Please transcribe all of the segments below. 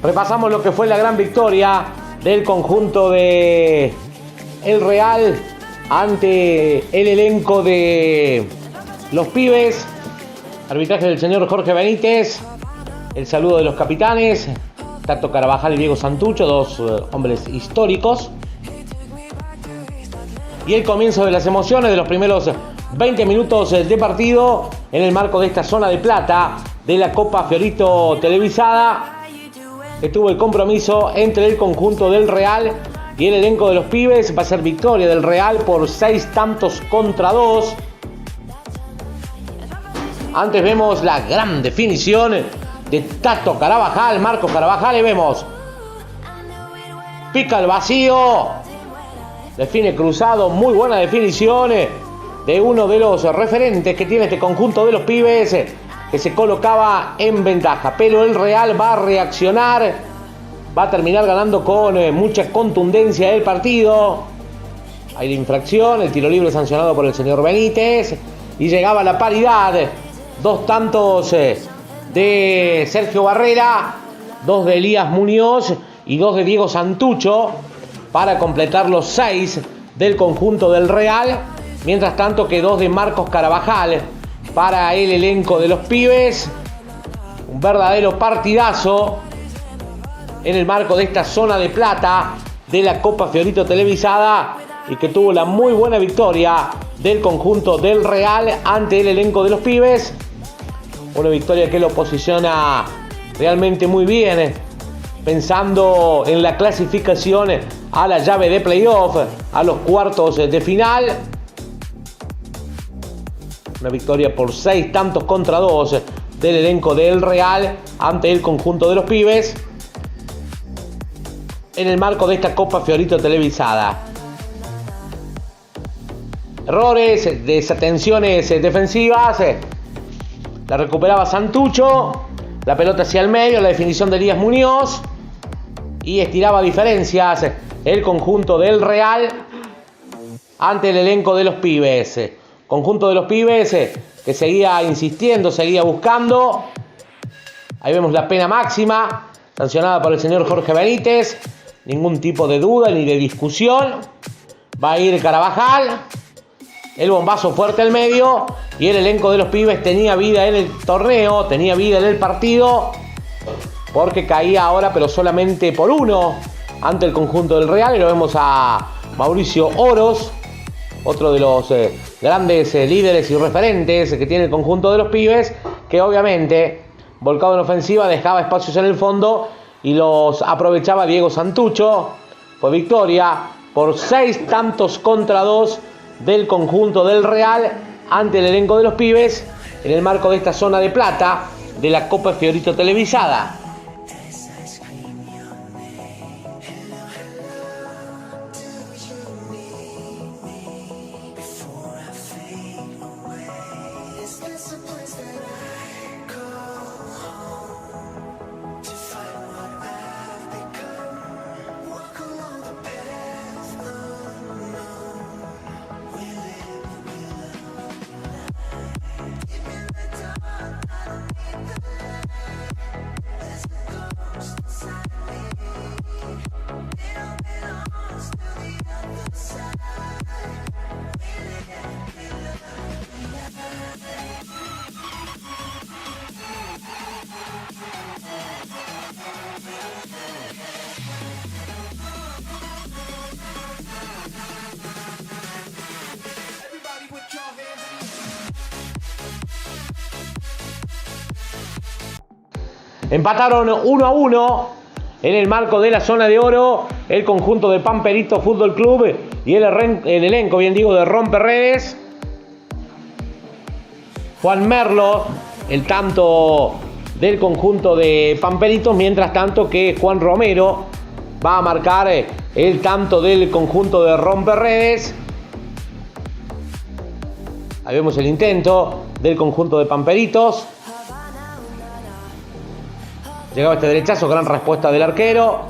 repasamos lo que fue la gran victoria del conjunto de el Real ante el elenco de los Pibes. Arbitraje del señor Jorge Benítez. El saludo de los capitanes, Tato Carabajal y Diego Santucho, dos hombres históricos. Y el comienzo de las emociones de los primeros 20 minutos de partido en el marco de esta zona de plata de la Copa Fiorito televisada. Estuvo el compromiso entre el conjunto del Real y el elenco de los Pibes. Va a ser victoria del Real por 6-2. Antes vemos la gran definición de Tato Carabajal, Marcos Carabajal, y vemos pica el vacío, define cruzado, muy buena definición de uno de los referentes que tiene este conjunto de los Pibes, que se colocaba en ventaja, pero el Real va a reaccionar, va a terminar ganando con mucha contundencia el partido. Hay la infracción, el tiro libre sancionado por el señor Benítez, y llegaba la paridad, 2 tantos de Sergio Barrera, 2 de Elías Muñoz y 2 de Diego Santucho para completar los 6 del conjunto del Real. Mientras tanto que 2 de Marcos Carabajal para el elenco de los Pibes. Un verdadero partidazo en el marco de esta zona de plata de la Copa Fiorito televisada, y que tuvo la muy buena victoria del conjunto del Real ante el elenco de los Pibes. Una victoria que lo posiciona realmente muy bien, pensando en la clasificación a la llave de playoff, a los cuartos de final. Una victoria por 6-2 del elenco del Real ante el conjunto de los Pibes en el marco de esta Copa Fiorito televisada. Errores, desatenciones defensivas. La recuperaba Santucho, la pelota hacia el medio, la definición de Elías Muñoz, y estiraba diferencias el conjunto del Real ante el elenco de los Pibes. Conjunto de los Pibes que seguía insistiendo, seguía buscando. Ahí vemos la pena máxima sancionada por el señor Jorge Benítez. Ningún tipo de duda ni de discusión. Va a ir Carabajal. El bombazo fuerte al medio, y el elenco de los Pibes tenía vida en el torneo, tenía vida en el partido, porque caía ahora, pero solamente por 1 ante el conjunto del Real. Y lo vemos a Mauricio Oros, otro de los grandes líderes y referentes que tiene el conjunto de los Pibes, que obviamente, volcado en ofensiva, dejaba espacios en el fondo y los aprovechaba Diego Santucho. Fue victoria por 6-2 del conjunto del Real ante el elenco de los Pibes en el marco de esta zona de plata de la Copa Fiorito televisada. Empataron 1-1 en el marco de la zona de oro el conjunto de Pamperito Fútbol Club y el elenco, bien digo, de Romperredes. Juan Merlo, el tanto del conjunto de Pamperitos, mientras tanto que Juan Romero va a marcar el tanto del conjunto de Romperredes. Ahí vemos el intento del conjunto de Pamperitos. Llegaba este derechazo, gran respuesta del arquero.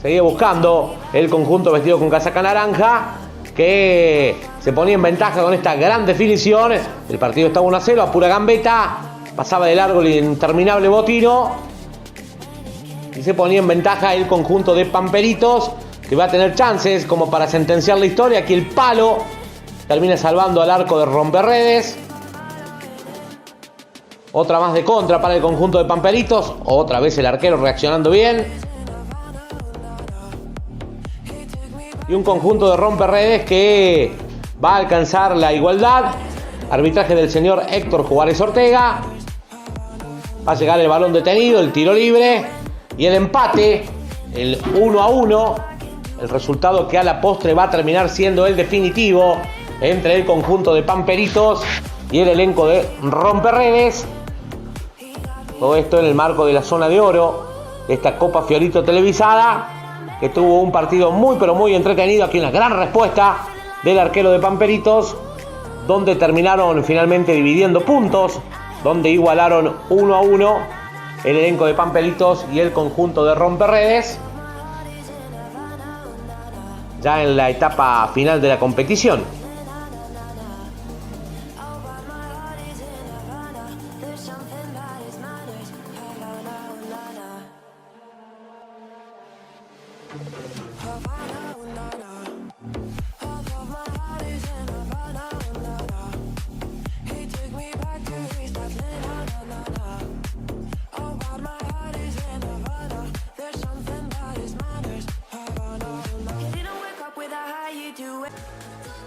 Seguía buscando el conjunto vestido con casaca naranja, que se ponía en ventaja con esta gran definición. El partido estaba 1-0, a pura gambeta. Pasaba de largo el interminable Botino. y se ponía en ventaja el conjunto de Pamperitos, que va a tener chances como para sentenciar la historia. Aquí el palo termina salvando al arco de Romperredes. Otra más de contra para el conjunto de Pamperitos. Otra vez el arquero reaccionando bien. Y un conjunto de Romperredes que va a alcanzar la igualdad. Arbitraje del señor Héctor Juárez Ortega. Va a llegar el balón detenido, el tiro libre y el empate, el 1-1. El resultado que a la postre va a terminar siendo el definitivo entre el conjunto de Pamperitos y el elenco de Romperredes. Todo esto en el marco de la zona de oro de esta Copa Fiorito televisada, que tuvo un partido muy pero muy entretenido. Aquí una gran respuesta del arquero de Pamperitos, donde terminaron finalmente dividiendo puntos, donde igualaron 1-1 el elenco de Pamperitos y el conjunto de Romperredes, ya en la etapa final de la competición.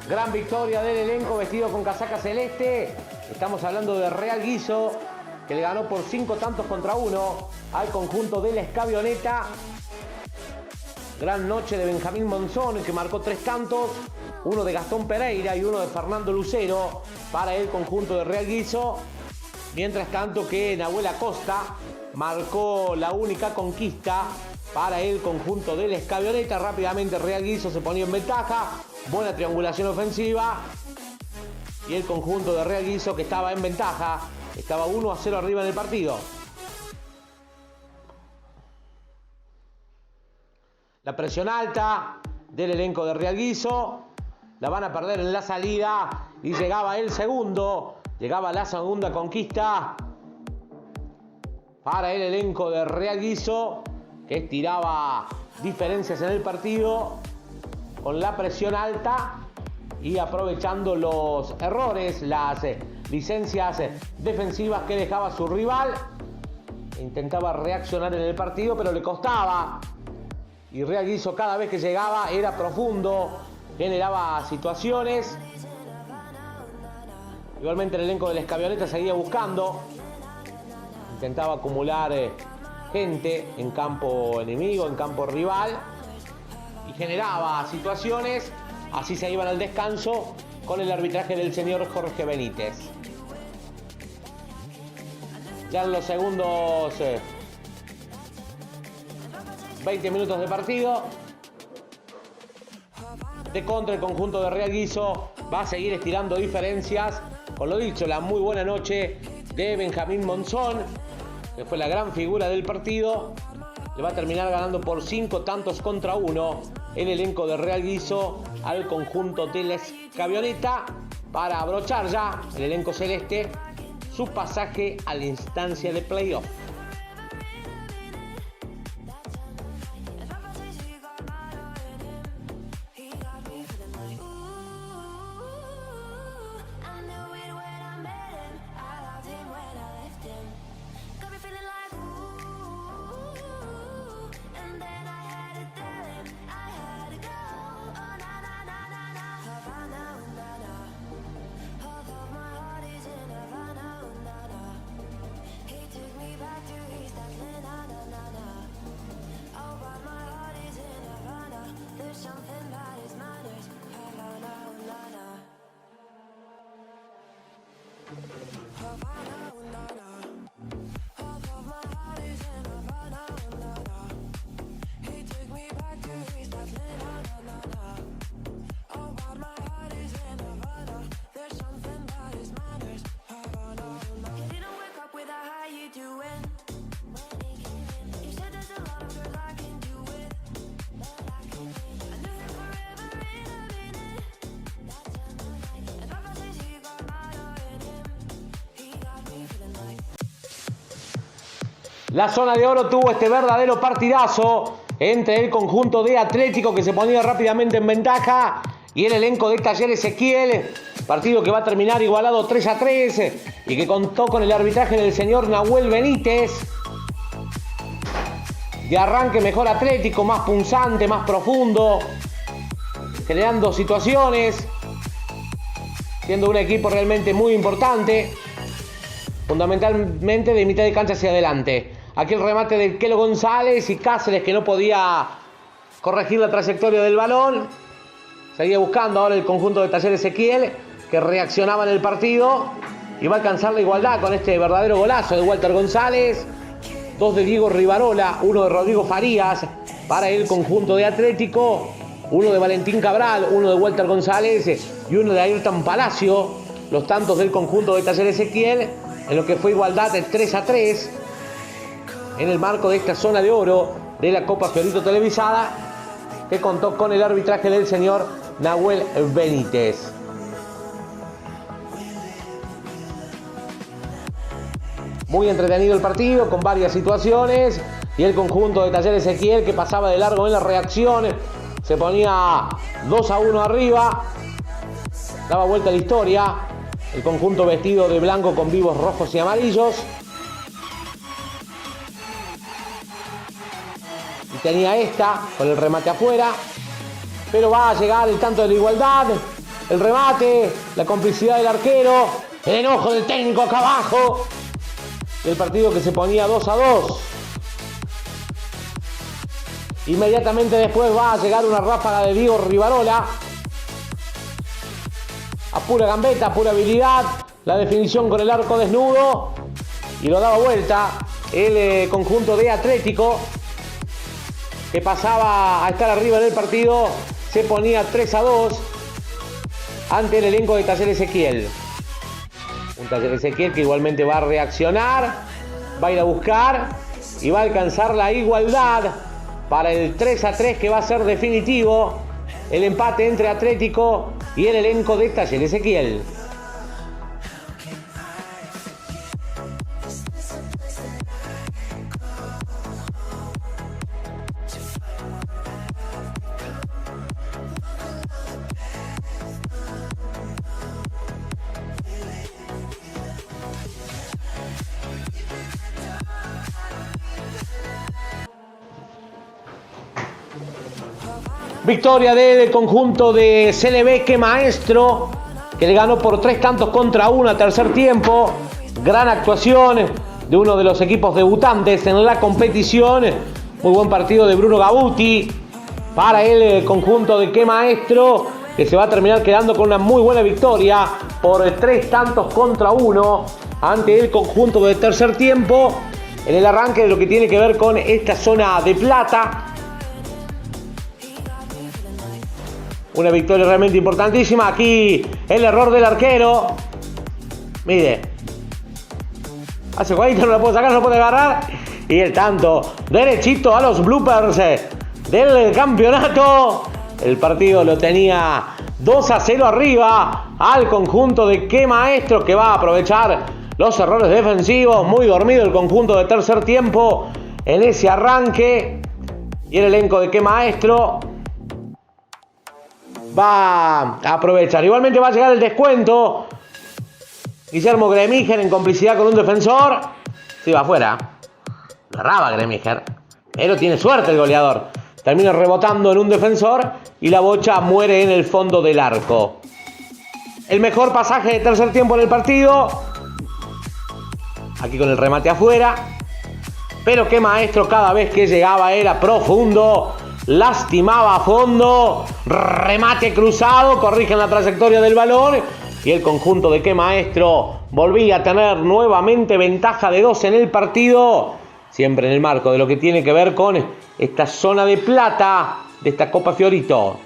Gran victoria del elenco vestido con casaca celeste. Estamos hablando de Real Guizo, que le ganó por 5 tantos contra 1 al conjunto de la Escabioneta. Gran noche de Benjamín Monzón, que marcó 3 tantos. Uno de Gastón Pereira y uno de Fernando Lucero para el conjunto de Real Guizo. Mientras tanto que Nahuel Acosta marcó la única conquista para el conjunto de la Escabioneta. Rápidamente Real Guizo se ponía en ventaja. Buena triangulación ofensiva. Y el conjunto de Real Guizo, que estaba en ventaja, estaba 1-0 arriba en el partido. La presión alta del elenco de Real Guizo. La van a perder en la salida. Y llegaba el segundo. Llegaba la segunda conquista para el elenco de Real Guizo, que estiraba diferencias en el partido con la presión alta y aprovechando los errores, las licencias defensivas que dejaba su rival. Intentaba reaccionar en el partido, pero le costaba. Y Real Guizo, cada vez que llegaba, era profundo, generaba situaciones. Igualmente el elenco de la Escabioneta seguía buscando. Intentaba acumular gente en campo enemigo, en campo rival. Y generaba situaciones. Así se iban al descanso con el arbitraje del señor Jorge Benítez. Ya en los segundos 20 minutos de partido. De contra, el conjunto de Real Guizo va a seguir estirando diferencias. Con lo dicho, la muy buena noche de Benjamín Monzón, que fue la gran figura del partido. Le va a terminar ganando por 5 tantos contra 1 el elenco de Real Guizo al conjunto de la Escabioneta, para abrochar ya el elenco celeste su pasaje a la instancia de playoff. La zona de oro tuvo este verdadero partidazo entre el conjunto de Atlético, que se ponía rápidamente en ventaja, y el elenco de Talleres Ezequiel. Partido que va a terminar igualado 3-3 y que contó con el arbitraje del señor Nahuel Benítez. De arranque mejor Atlético, más punzante, más profundo, generando situaciones, siendo un equipo realmente muy importante, fundamentalmente de mitad de cancha hacia adelante. Aquí el remate del Kelo González y Cáceres, que no podía corregir la trayectoria del balón. Seguía buscando ahora el conjunto de Talleres Ezequiel, que reaccionaba en el partido y va a alcanzar la igualdad con este verdadero golazo de Walter González. 2 de Diego Rivarola, 1 de Rodrigo Farías para el conjunto de Atlético, 1 de Valentín Cabral, 1 de Walter González y 1 de Ayrton Palacio. Los tantos del conjunto de Talleres Ezequiel, en lo que fue igualdad de 3-3 en el marco de esta zona de oro de la Copa Fiorito televisada, que contó con el arbitraje del señor Nahuel Benítez. Muy entretenido el partido, con varias situaciones, y el conjunto de Talleres Ezequiel, que pasaba de largo en la reacción, se ponía 2-1 arriba, daba vuelta a la historia. El conjunto vestido de blanco con vivos rojos y amarillos, y tenía esta con el remate afuera, pero va a llegar el tanto de la igualdad, el remate, la complicidad del arquero, el enojo del técnico acá abajo, y el partido que se ponía 2-2. Inmediatamente después va a llegar una ráfaga de Diego Rivarola, a pura gambeta, a pura habilidad, la definición con el arco desnudo, y lo daba vuelta el conjunto de Atlético, que pasaba a estar arriba en el partido. Se ponía 3-2 ante el elenco de Talleres Ezequiel. Un Talleres Ezequiel que igualmente va a reaccionar, va a ir a buscar y va a alcanzar la igualdad para el 3-3, que va a ser definitivo. El empate entre Atlético y el elenco de Talleres Ezequiel. Victoria del conjunto de Celebeque Maestro, que le ganó por 3-1 a tercer tiempo. Gran actuación de uno de los equipos debutantes en la competición. Muy buen partido de Bruno Gabuti para el conjunto de Que Maestro, que se va a terminar quedando con una muy buena victoria por 3-1 ante el conjunto de tercer tiempo, en el arranque de lo que tiene que ver con esta zona de plata. Una victoria realmente importantísima. Aquí el error del arquero. Mire, hace cuadrito, no lo puede sacar, no lo puede agarrar. Y el tanto derechito a los bloopers del campeonato. El partido lo tenía 2-0 arriba al conjunto de Que Maestro, que va a aprovechar los errores defensivos. Muy dormido el conjunto de tercer tiempo en ese arranque. Y el elenco de Que Maestro va a aprovechar. Igualmente va a llegar el descuento. Guillermo Gremiger, en complicidad con un defensor, se va afuera. Lo erraba Gremiger, pero tiene suerte el goleador. Termina rebotando en un defensor y la bocha muere en el fondo del arco. El mejor pasaje de tercer tiempo en el partido. Aquí con el remate afuera. Pero Que Maestro cada vez que llegaba era profundo. Lastimaba a fondo. Remate cruzado. Corrigen la trayectoria del balón. Y el conjunto de Que Maestro volvía a tener nuevamente ventaja de 2 en el partido. Siempre en el marco de lo que tiene que ver con esta zona de plata de esta Copa Fiorito.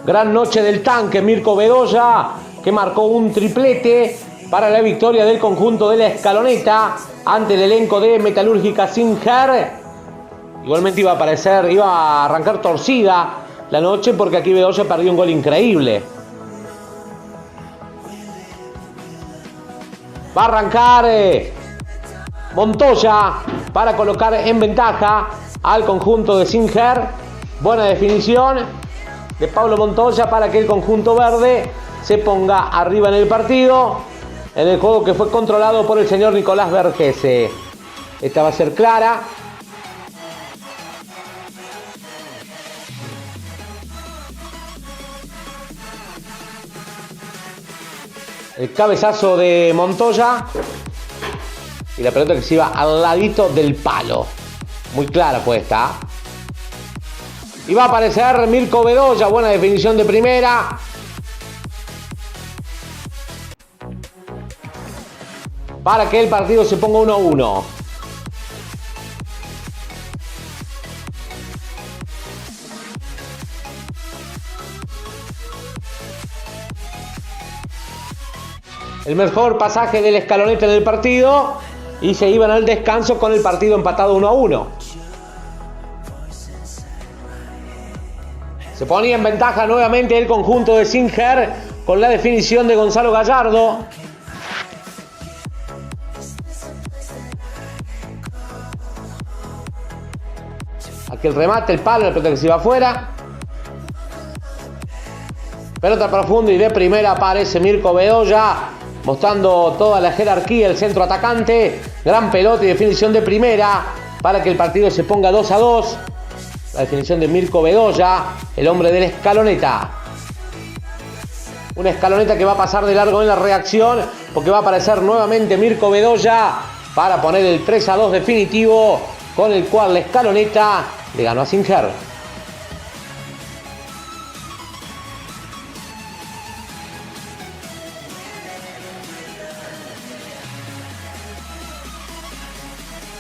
Gran noche del tanque Mirko Bedoya, que marcó un triplete para la victoria del conjunto de la Escaloneta ante el elenco de Metalúrgica Singer. Igualmente iba a arrancar torcida la noche porque aquí Bedoya perdió un gol increíble. Va a arrancar Montoya para colocar en ventaja al conjunto de Singer. Buena definición de Pablo Montoya para que el conjunto verde se ponga arriba en el partido, en el juego que fue controlado por el señor Nicolás Vergese. Esta va a ser clara. El cabezazo de Montoya y la pelota que se iba al ladito del palo. Muy clara fue esta. Y va a aparecer Mirko Bedoya. Buena definición de primera. Para que el partido se ponga 1-1. El mejor pasaje del Escaloneta en el partido y se iban al descanso con el partido empatado 1-1. Se ponía en ventaja nuevamente el conjunto de Singer con la definición de Gonzalo Gallardo. Aquí el remate, el palo, la pelota que se iba afuera. Pelota profunda y de primera aparece Mirko Bedoya, mostrando toda la jerarquía, el centro atacante. Gran pelota y definición de primera para que el partido se ponga 2-2. La definición de Mirko Bedoya, el hombre del Escaloneta. Una Escaloneta que va a pasar de largo en la reacción porque va a aparecer nuevamente Mirko Bedoya para poner el 3-2 definitivo, con el cual la Escaloneta le ganó a Singer.